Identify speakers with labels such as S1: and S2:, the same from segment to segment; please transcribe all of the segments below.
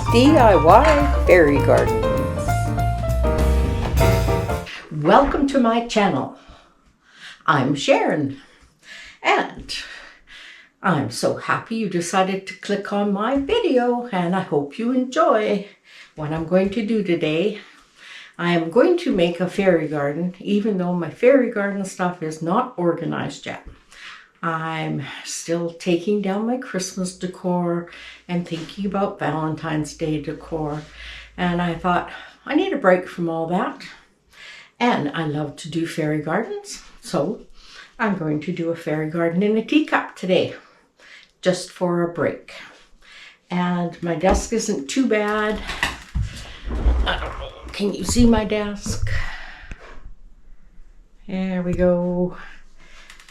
S1: DIY fairy gardens.
S2: Welcome to my channel. I'm Sharon, and I'm so happy you decided to click on my video, and I hope you enjoy what I'm going to do today. I am going to make a fairy garden, even though my fairy garden stuff is not organized yet. I'm still taking down my Christmas decor and thinking about Valentine's Day decor. And I thought, I need a break from all that. And I love to do fairy gardens. So I'm going to do a fairy garden in a teacup today, just for a break. And my desk isn't too bad. I don't know, can you see my desk? There we go.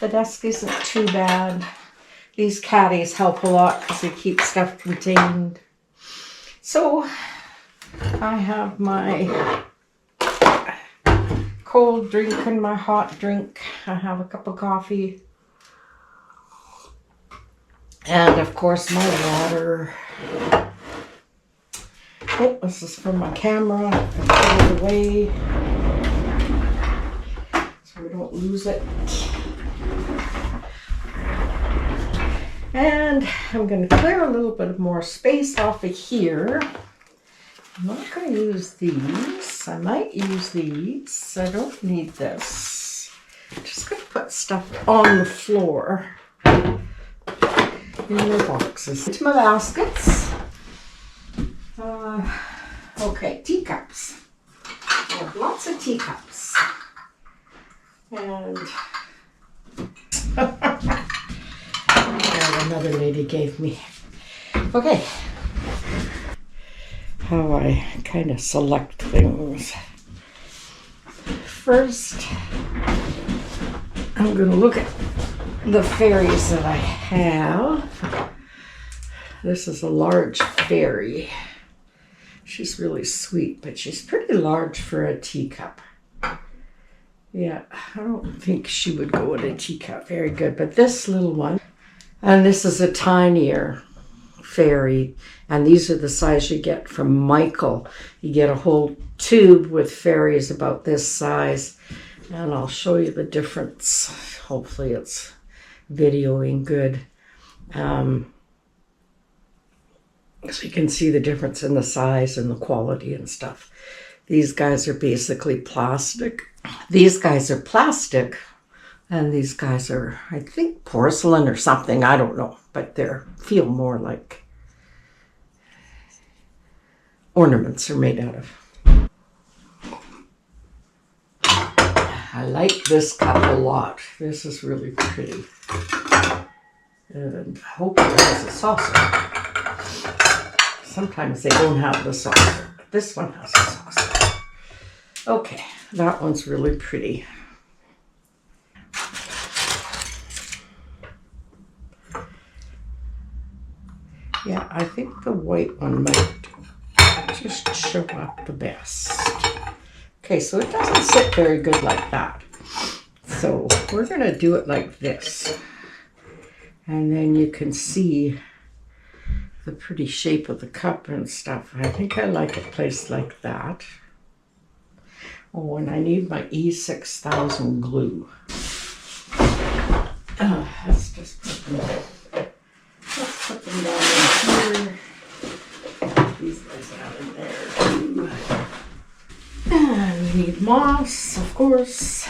S2: The desk isn't too bad. These caddies help a lot because they keep stuff contained. So I have my cold drink and my hot drink. I have a cup of coffee. And of course my water. Oh, this is from my camera. I put it away so we don't lose it. And I'm going to clear a little bit more space off of here. I'm not going to use these. I might use these. I don't need this. I'm just going to put stuff on the floor in the boxes. Into my baskets. Okay, teacups. I have lots of teacups. And another lady gave me. Okay. How I kind of select things. First, I'm going to look at the fairies that I have. This is a large fairy. She's really sweet, but she's pretty large for a teacup. Yeah, I don't think she would go in a teacup very good, but this little one, and this is a tinier fairy, and these are the size you get from Michael. You get a whole tube with fairies about this size, and I'll show you the difference. Hopefully it's videoing good. So you can see the difference in the size and the quality and stuff. These guys are basically plastic. These guys are plastic, and these guys are, I think, porcelain or something. I don't know, but they feel more like ornaments are made out of. I like this cup a lot. This is really pretty. And I hope it has a saucer. Sometimes they don't have the saucer, but this one has a saucer. Okay, that one's really pretty. Yeah, I think the white one might just show up the best. Okay, so it doesn't sit very good like that. So we're going to do it like this. And then you can see the pretty shape of the cup and stuff. I think I like it placed like that. Oh, and I need my E6000 glue. Let's just put them down. Let's put them down in here. These guys out in there too. And we need moss, of course.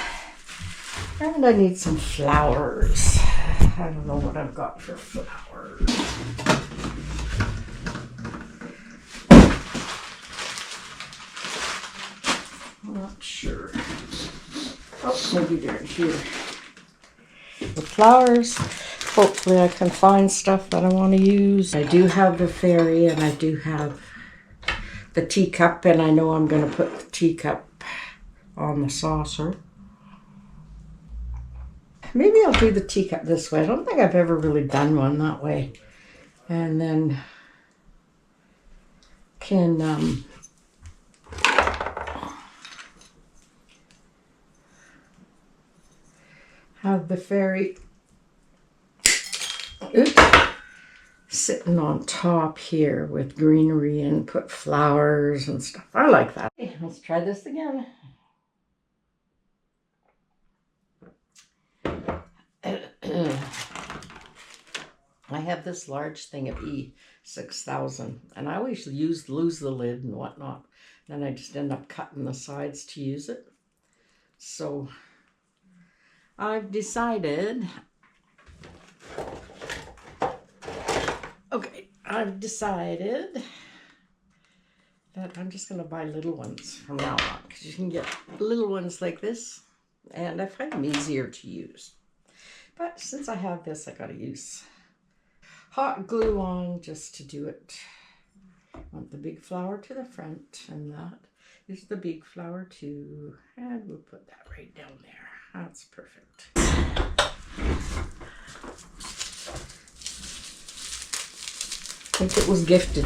S2: And I need some flowers. I don't know what I've got for flowers. I'm not sure. Oh, maybe they're here. The flowers, hopefully I can find stuff that I want to use. I do have the fairy, and I do have the teacup, and I know I'm going to put the teacup on the saucer. Maybe I'll do the teacup this way. I don't think I've ever really done one that way. And then can have the fairy sitting on top here with greenery and put flowers and stuff. I like that. Okay, let's try this again. I have this large thing of E6000, and I always lose the lid and whatnot. Then I just end up cutting the sides to use it. So I've decided, that I'm just going to buy little ones from now on, because you can get little ones like this, and I find them easier to use. But since I have this, I got to use hot glue on just to do it. I want the big flower to the front, and that is the big flower too. And we'll put that right down there. That's perfect. I think it was gifted.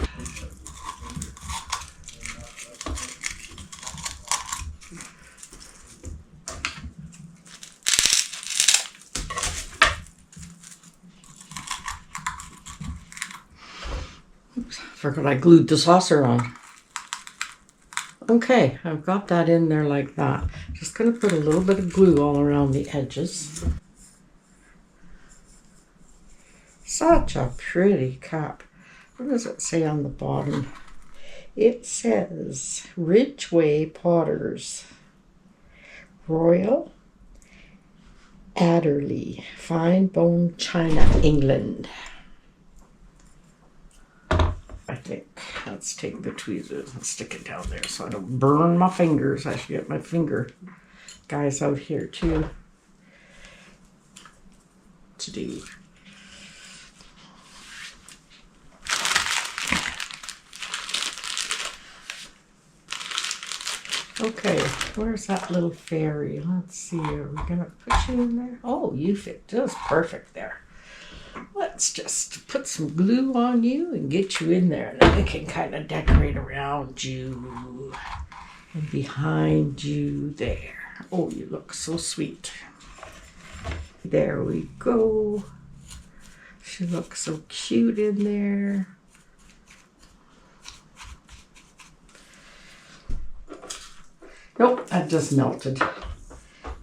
S2: Oops, forgot I glued the saucer on. Okay, I've got that in there like that. Just gonna put a little bit of glue all around the edges. Such a pretty cup. What does it say on the bottom? It says Ridgeway Potters, Royal Adderley, Fine Bone China, England. I think let's take the tweezers and stick it down there so I don't burn my fingers. I should get my finger guys out here too to do. Okay, where's that little fairy? Let's see, are we gonna put you in there? Oh, you fit just perfect there. Let's just put some glue on you and get you in there. And then we can kind of decorate around you and behind you there. Oh, you look so sweet. There we go. She looks so cute in there. Nope, that just melted.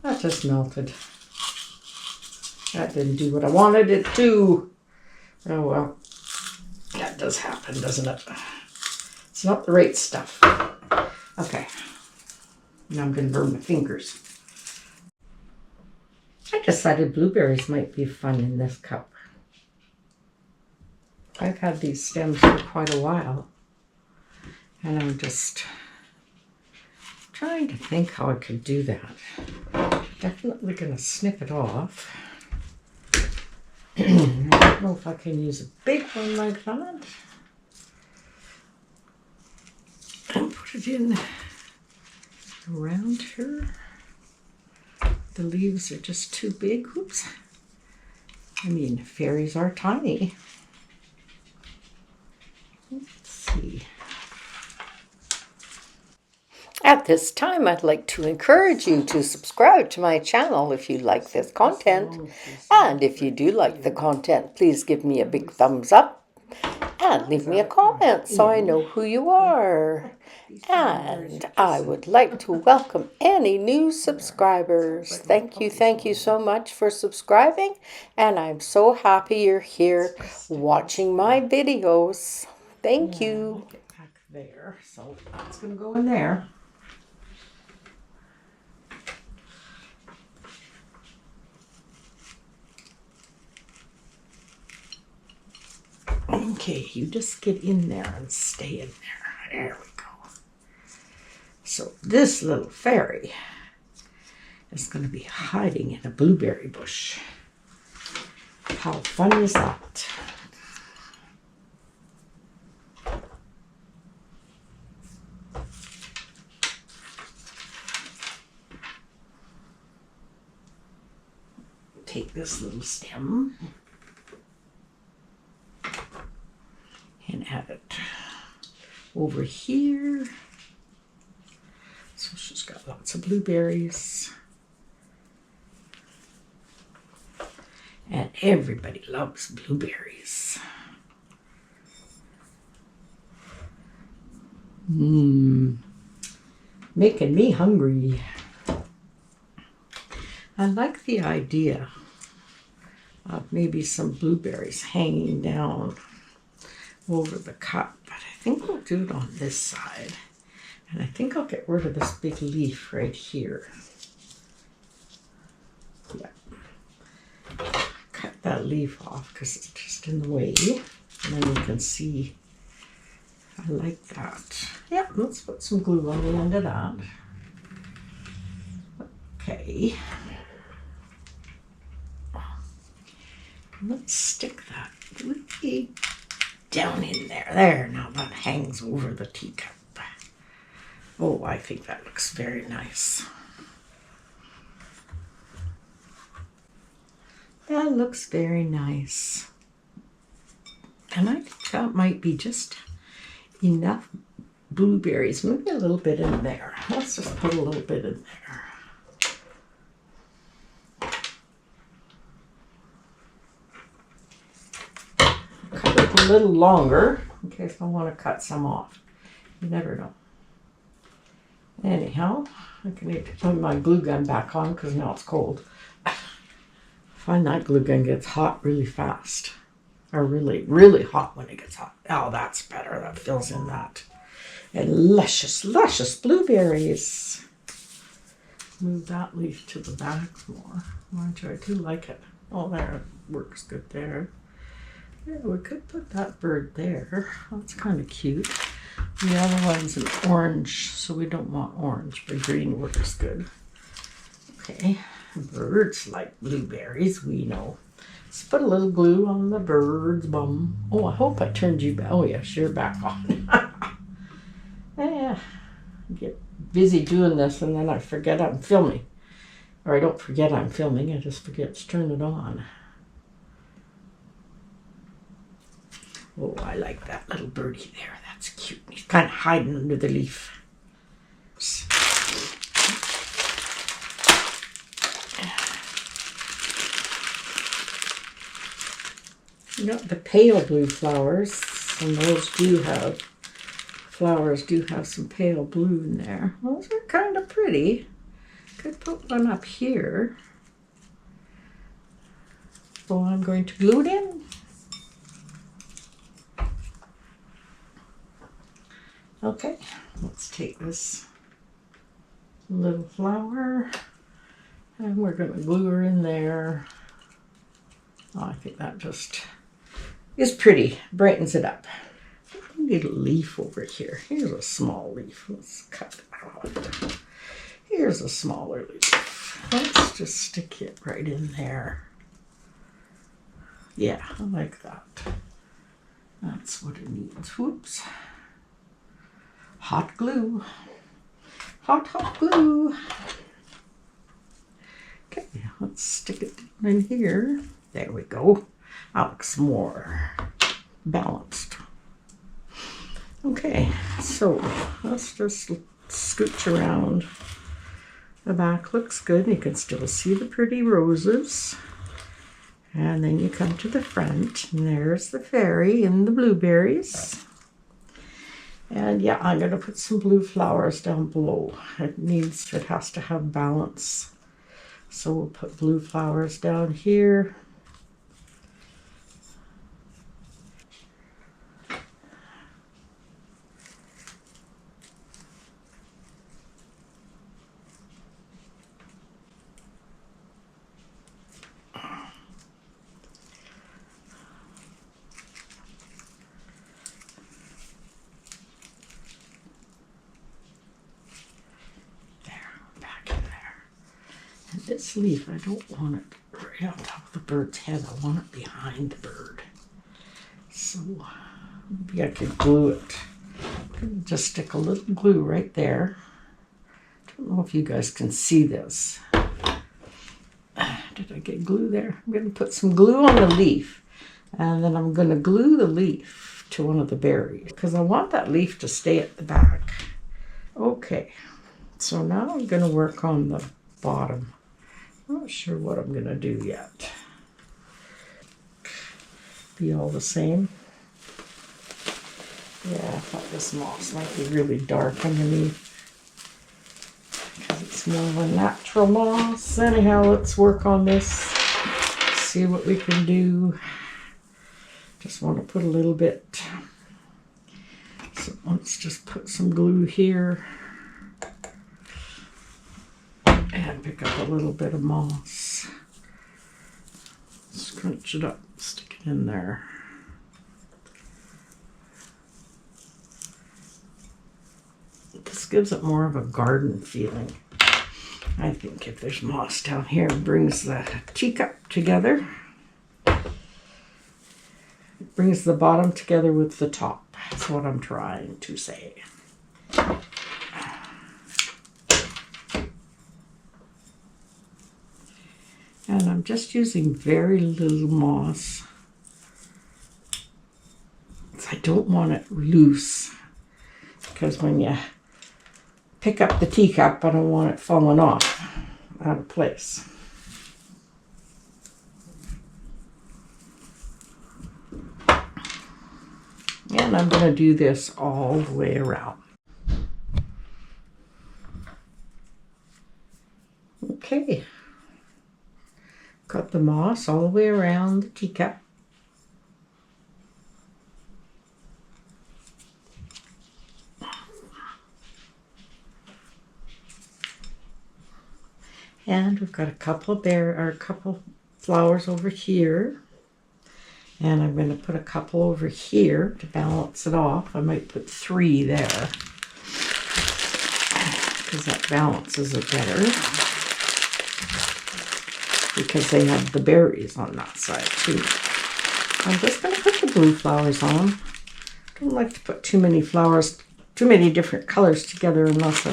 S2: That just melted. That didn't do what I wanted it to. Oh well. That does happen, doesn't it? It's not the right stuff. Okay. Now I'm going to burn my fingers. I decided blueberries might be fun in this cup. I've had these stems for quite a while. And I'm just trying to think how I could do that. Definitely going to snip it off. I don't know if I can use a big one like that. And put it in around her. The leaves are just too big. Oops. I mean, fairies are tiny. Let's see. At this time, I'd like to encourage you to subscribe to my channel if you like this content. And if you do like the content, please give me a big thumbs up and leave me a comment so I know who you are. And I would like to welcome any new subscribers. Thank you so much for subscribing. And I'm so happy you're here watching my videos. Thank you. Get back there, so that's going to go in there. Okay, you just get in there and stay in there. There we go. So this little fairy is going to be hiding in a blueberry bush. How fun is that? Take this little stem and add it over here. So she's got lots of blueberries. And everybody loves blueberries. Making me hungry. I like the idea of maybe some blueberries hanging down over the cup, but I think we'll do it on this side. And I think I'll get rid of this big leaf right here. Yeah. Cut that leaf off because it's just in the way. And then you can see, I like that. Yeah, let's put some glue on the end of that. Okay. Let's stick that really down in there. There, now that hangs over the teacup. Oh, I think that looks very nice. That looks very nice. And I think that might be just enough blueberries. Maybe a little bit in there. Let's just put a little bit in there. Cut it a little longer in case I want to cut some off. You never know. Anyhow, I can need to put my glue gun back on because now it's cold. I find that glue gun gets hot really fast. Or really, really hot when it gets hot. Oh, that's better. That fills in that. And luscious, luscious blueberries. Move that leaf to the back more. I do like it. Oh, there, it works good there. Yeah, we could put that bird there. That's kind of cute. The other one's an orange, so we don't want orange, but green works good. Okay, birds like blueberries, we know. Let's put a little glue on the bird's bum. Oh, I hope I turned you back. Oh, yes, you're back on. Yeah, get busy doing this and then I forget I'm filming. Or I don't forget I'm filming, I just forget to turn it on. Oh, I like that little birdie there. That's cute. He's kind of hiding under the leaf. You got the pale blue flowers, and those flowers do have some pale blue in there. Those are kind of pretty. Could put one up here. So I'm going to glue it in. Okay, let's take this little flower and we're going to glue her in there. Oh, I think that just is pretty, brightens it up. We need a leaf over here. Here's a small leaf. Let's cut that off. Here's a smaller leaf. Let's just stick it right in there. Yeah, I like that. That's what it needs. Whoops. Hot glue. Hot, hot glue. Okay, let's stick it in here. There we go. That looks more balanced. Okay, so let's just scooch around. The back looks good. You can still see the pretty roses. And then you come to the front, and there's the fairy and the blueberries. And yeah, I'm going to put some blue flowers down below. It has to have balance. So we'll put blue flowers down here. This leaf, I don't want it right on top of the bird's head. I want it behind the bird. So maybe I could glue it. Just stick a little glue right there. I don't know if you guys can see this. Did I get glue there? I'm going to put some glue on the leaf. And then I'm going to glue the leaf to one of the berries because I want that leaf to stay at the back. Okay, so now I'm going to work on the bottom. I'm not sure what I'm going to do yet. Be all the same. Yeah, I thought this moss might be really dark underneath because it's more of a natural moss. Anyhow, let's work on this, see what we can do. Just want to put a little bit. So let's just put some glue here and pick up a little bit of moss. Scrunch it up, stick it in there. This gives it more of a garden feeling. I think if there's moss down here, it brings the teacup together. It brings the bottom together with the top. That's what I'm trying to say. And I'm just using very little moss. I don't want it loose because when you pick up the teacup, I don't want it falling off out of place. And I'm going to do this all the way around. Okay. Got the moss all the way around the teacup. And we've got a couple flowers over here. And I'm going to put a couple over here to balance it off. I might put 3 there because that balances it better. Because they have the berries on that side too. I'm just going to put the blue flowers on. I don't like to put too many flowers, too many different colors together unless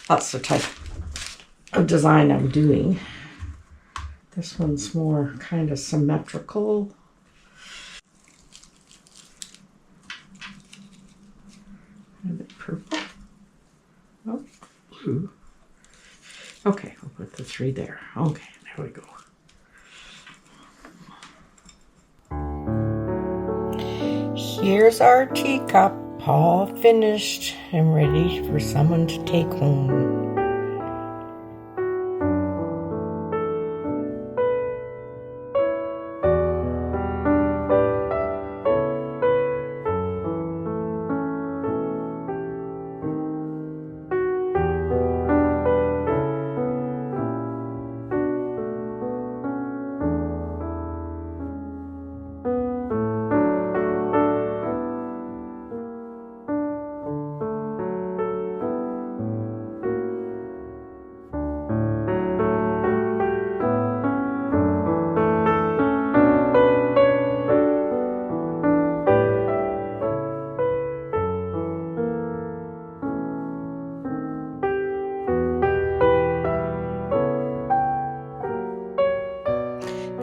S2: that's the type of design I'm doing. This one's more kind of symmetrical. A bit purple. Oh, blue. Okay, we'll put the 3 there. Okay, there we go. Here's our teacup, all finished and ready for someone to take home.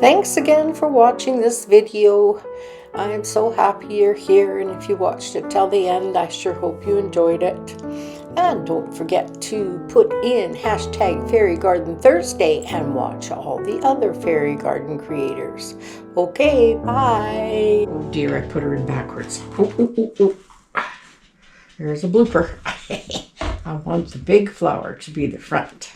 S2: Thanks again for watching this video. I am so happy you're here, and if you watched it till the end, I sure hope you enjoyed it. And don't forget to put in #FairyGardenThursday and watch all the other fairy garden creators. Okay, bye. Oh dear, I put her in backwards. There's a blooper. I want the big flower to be the front.